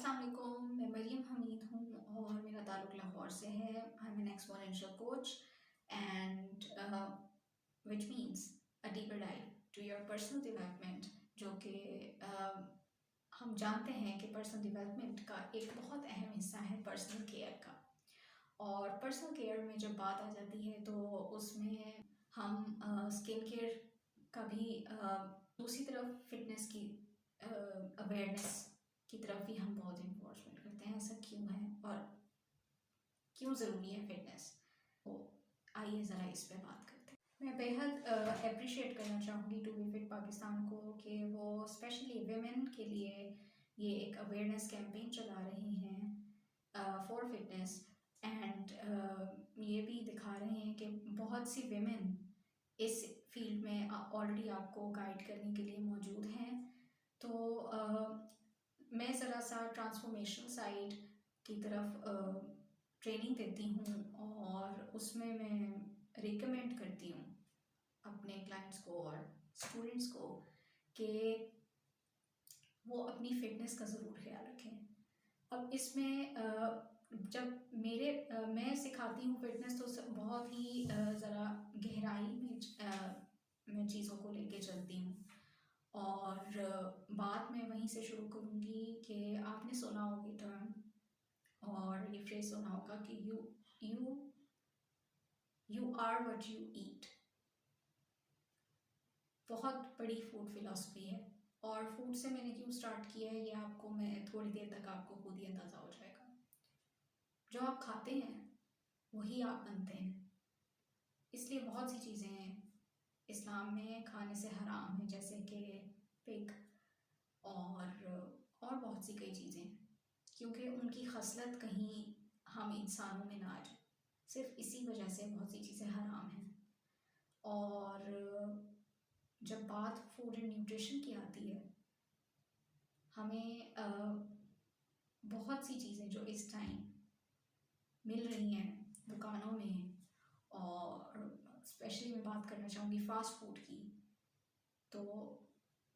अस्सलाम वालेकुम, मैं मरियम हमीद हूँ और मेरा ताल्लुक़ लाहौर से है। I am an exponential coach and which means a deeper dive to your personal development, जो कि हम जानते हैं कि पर्सनल डेवलपमेंट का एक बहुत अहम हिस्सा है पर्सनल केयर का। और पर्सनल केयर में जब बात आ जाती है तो उसमें हम स्किन केयर का भी दूसरी तरफ फिटनेस की अवेयरनेस की तरफ भी हम बहुत इन्फोर्समेंट करते हैं। ऐसा क्यों है और क्यों ज़रूरी है फिटनेस? तो आइए ज़रा इस पे बात करते हैं। मैं बेहद अप्रिशिएट करना चाहूँगी टू बी फिट पाकिस्तान को कि वो स्पेशली वेमेन के लिए ये एक अवेयरनेस कैंपेन चला रही हैं फॉर फिटनेस एंड ये भी दिखा रहे हैं कि बहुत सी वेमेन इस फील्ड में ऑलरेडी आपको गाइड करने के लिए मौजूद हैं। तो मैं ज़रा सा ट्रांसफॉर्मेशनल साइड की तरफ ट्रेनिंग देती हूँ और उसमें मैं रिकमेंड करती हूँ अपने क्लाइंट्स को और स्टूडेंट्स को कि वो अपनी फ़िटनेस का ज़रूर ख्याल रखें। अब इसमें मैं सिखाती हूँ फिटनेस तो बहुत ही ज़रा गहराई में चीज़ों को लेके चलती हूँ और बात मैं वहीं से शुरू करूँगी कि आपने सुना होगी टर्म और ये फ्रेज सुना होगा कि you you are what you eat. बहुत बड़ी फूड फिलॉसफी है और फूड से मैंने क्यों स्टार्ट किया है ये आपको मैं थोड़ी देर तक आपको खुद ही अंदाज़ा हो जाएगा। जो आप खाते हैं वही आप बनते हैं, इसलिए बहुत सी चीज़ें इस्लाम में खाने से हराम है, जैसे कि पिग और बहुत सी कई चीज़ें, क्योंकि उनकी खसलत कहीं हम इंसानों में ना आ जाए। सिर्फ इसी वजह से बहुत सी चीज़ें हराम हैं। और जब बात फूड एंड न्यूट्रिशन की आती है, हमें बहुत सी चीज़ें जो इस टाइम मिल रही हैं दुकानों में, और स्पेशली मैं बात करना चाहूँगी फ़ास्ट फूड की, तो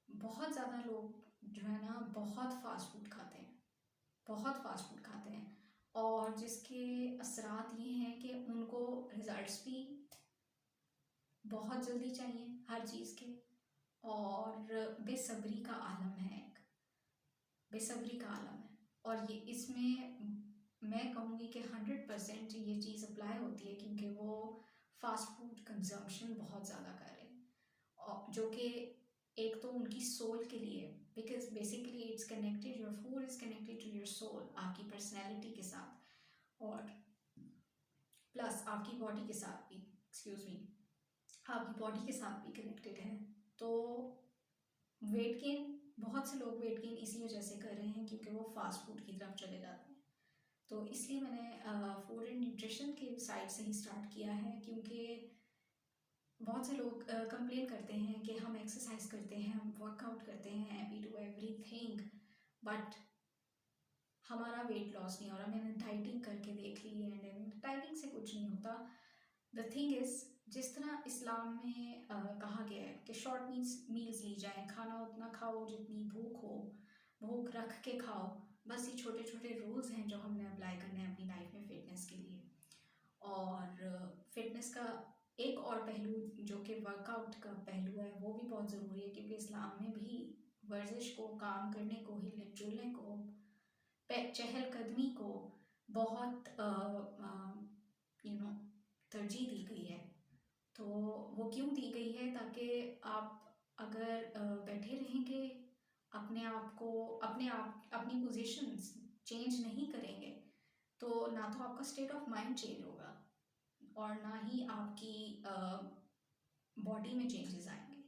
बहुत ज़्यादा लोग जो है ना बहुत फ़ास्ट फूड खाते हैं, बहुत फ़ास्ट फूड खाते हैं और जिसके असरात ये हैं कि उनको रिज़ल्ट्स भी बहुत जल्दी चाहिए हर चीज़ के, और बेसब्री का आलम है, एक बेसब्री का आलम है। और ये इसमें मैं कहूँगी कि 100% ये चीज़ अप्लाई होती है क्योंकि वो फ़ास्ट फूड कंजम्पशन बहुत ज़्यादा कर रहे हैं, और जो कि एक तो उनकी सोल के लिए, because basically it's connected, your food is connected to your soul, आपकी पर्सनैलिटी के साथ, और प्लस आपकी बॉडी के साथ भी, एक्सक्यूज़ मी, आपकी बॉडी के साथ भी कनेक्टेड है। तो वेट गेन, बहुत से लोग वेट गेन इसी वजह से कर रहे हैं क्योंकि वो फास्ट फूड की तरफ चले जाते हैं। तो इसलिए मैंने फूड एंड न्यूट्रिशन के साइड से ही स्टार्ट किया है, क्योंकि बहुत से लोग कंप्लेन करते हैं कि हम एक्सरसाइज करते हैं, हम वर्कआउट करते हैं, वी डू एवरीथिंग, बट हमारा वेट लॉस नहीं हो रहा। मैंने डाइटिंग करके देख ली एंड डाइटिंग से कुछ नहीं होता। द थिंग इज़, जिस तरह इस्लाम में कहा गया है कि शॉर्ट मील्स ली जाएं, खाना उतना खाओ जितनी भूख हो, भूख रख के खाओ, बस ये छोटे छोटे रूल्स हैं जो हमने अप्लाई करने हैं अपनी लाइफ में फ़िटनेस के लिए। और फिटनेस का एक और पहलू जो कि वर्कआउट का पहलू है वो भी बहुत ज़रूरी है, क्योंकि इस्लाम में भी वर्जिश को, काम करने को, हिले जुलने को, चहलकदमी को बहुत तरजीह दी गई है। तो वो क्यों दी गई है? ताकि आप अगर बैठे रहेंगे, अपनी पोजीशंस चेंज नहीं करेंगे, तो ना तो आपका स्टेट ऑफ माइंड चेंज होगा और ना ही आपकी बॉडी में चेंजेस आएंगे।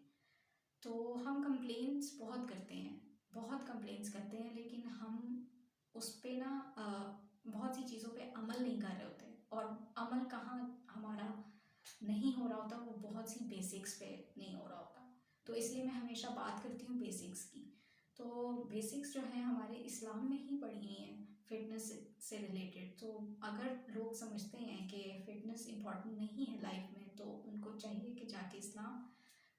तो हम कंप्लेंट्स बहुत करते हैं, बहुत कंप्लेंट्स करते हैं, लेकिन हम उस पे ना बहुत सी चीज़ों पे अमल नहीं कर रहे होते, और अमल कहाँ हमारा नहीं हो रहा होता, वो बहुत सी बेसिक्स पे नहीं हो रहा होता। तो इसलिए मैं हमेशा बात करती हूँ बेसिक्स की। तो बेसिक्स जो हैं हमारे इस्लाम में ही पढ़ी हैं फिटनेस से रिलेटेड। तो अगर लोग समझते हैं कि फ़िटनेस इम्पॉर्टेंट नहीं है लाइफ में, तो उनको चाहिए कि जाके इस्लाम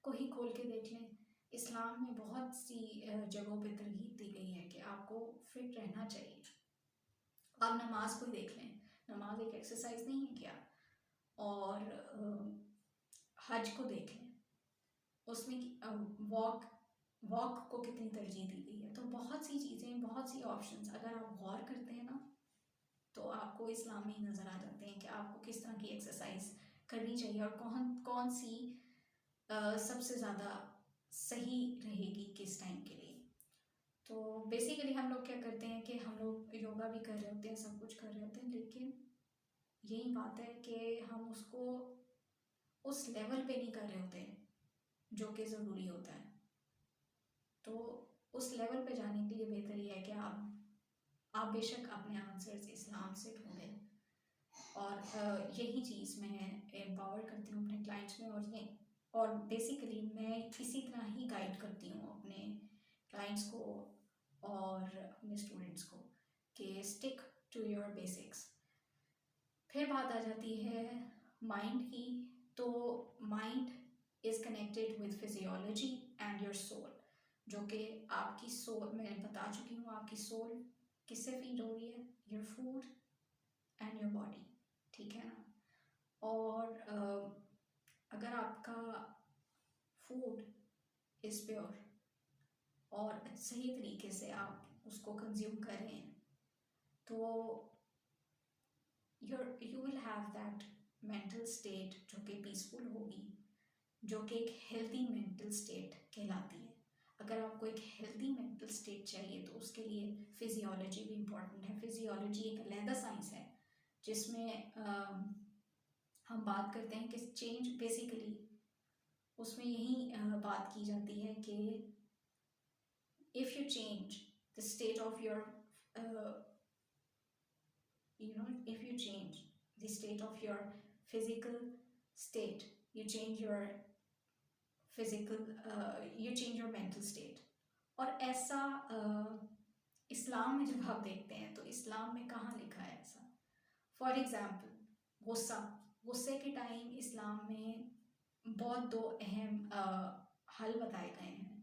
को ही खोल के देख लें। इस्लाम में बहुत सी जगहों पे तरगीब दी गई है कि आपको फिट रहना चाहिए। आप नमाज को ही देख लें, नमाज एक एक्सरसाइज नहीं है क्या? और हज को देख लें, उसमें वॉक वॉक को कितनी तरजीह दी गई है। तो बहुत सी चीज़ें, बहुत सी ऑप्शंस अगर आप गौर करते हैं ना, तो आपको इस्लाम में नज़र आ जाते हैं कि आपको किस तरह की एक्सरसाइज करनी चाहिए और कौन कौन सी सबसे ज़्यादा सही रहेगी किस टाइम के लिए। तो बेसिकली हम लोग क्या करते हैं कि हम लोग योगा भी कर रहे होते हैं, सब कुछ कर रहे होते हैं, लेकिन यही बात है कि हम उसको उस लेवल पे नहीं कर रहे होते जो कि ज़रूरी होता है। तो उस लेवल पे जाने के लिए बेहतर ये है कि आप बेशक अपने आंसर्स इस्लाम से ढूंढें, और यही चीज़ मैं एम्पावर करती हूँ अपने क्लाइंट्स में, और बेसिकली मैं इसी तरह ही गाइड करती हूँ अपने क्लाइंट्स को और अपने स्टूडेंट्स को कि स्टिक टू योर बेसिक्स। फिर बात आ जाती है माइंड की। तो mind is connected with physiology and your soul, जो कि आपकी सोल, मैं बता चुकी हूँ, आपकी सोल किससे फीड हो रही है? Your food and your body, ठीक है ना? और अगर आपका फूड इज़ प्योर और सही तरीके से आप उसको कंज्यूम कर रहे हैं, तो you will have that mental state जो कि पीसफुल होगी, जो कि एक हेल्दी मेंटल स्टेट कहलाती है। अगर आपको एक हेल्दी मेंटल स्टेट चाहिए तो उसके लिए फिजियोलॉजी भी इम्पॉर्टेंट है। फिजियोलॉजी एक अलग साइंस है जिसमें हम बात करते हैं कि चेंज, बेसिकली उसमें यही बात की जाती है कि if you change the state of your if you change the state of your physical state, you change your mental state। और ऐसा इस्लाम में जब आप देखते हैं तो इस्लाम में कहाँ लिखा है ऐसा? फॉर एग्जाम्पल गुस्से के टाइम इस्लाम में बहुत दो अहम हल बताए गए हैं।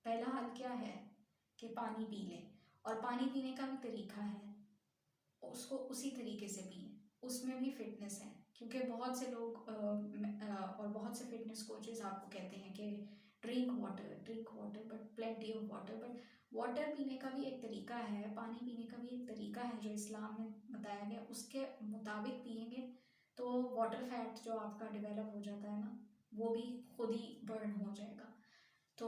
पहला हल क्या है कि पानी पी लें, और पानी पीने का भी तरीका है, उसको उसी तरीके से पिए, उसमें भी फिटनेस है। क्योंकि बहुत से लोग और बहुत से फिटनेस कोचेस आपको कहते हैं कि drink water but plenty of water, but water पीने का भी एक तरीका है, पानी पीने का भी एक तरीका है जो इस्लाम में बताया गया, उसके मुताबिक पिएंगे तो वाटर फैट जो आपका डेवलप हो जाता है ना, वो भी खुद ही बर्न हो जाएगा। तो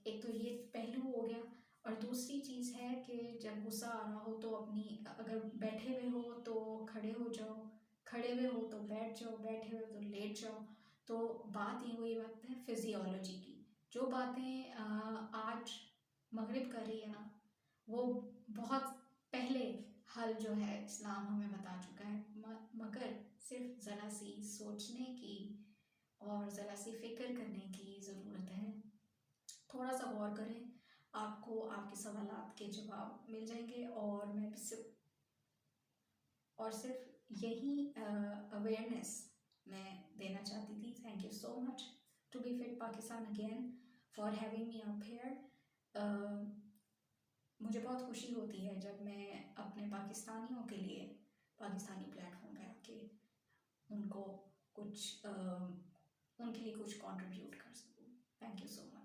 एक तो ये पहलू हो गया। और दूसरी चीज़ है कि जब गुस्सा आ रहा हो तो अगर बैठे हुए हो तो खड़े हो जाओ, खड़े हुए हो तो बैठ जाओ, बैठे हुए तो लेट जाओ। तो बात ये हुई बात है फिजियोलॉजी की। जो बातें आज मगरिब कर रही है ना, वो बहुत पहले हल जो है इस्लाम हमें बता चुका है, मगर सिर्फ ज़रा सी सोचने की और ज़रा सी फिक्र करने की ज़रूरत है। थोड़ा सा गौर करें, आपको आपके सवालात के जवाब मिल जाएंगे। और सिर्फ यही अवेयरनेस मैं देना चाहती थी। Thank you so much to be fit Pakistan again for having me up here. मुझे बहुत खुशी होती है जब मैं अपने पाकिस्तानियों के लिए पाकिस्तानी प्लेटफॉर्म पे आके उनको कुछ उनके लिए कुछ कंट्रीब्यूट कर सकूँ। Thank you so much.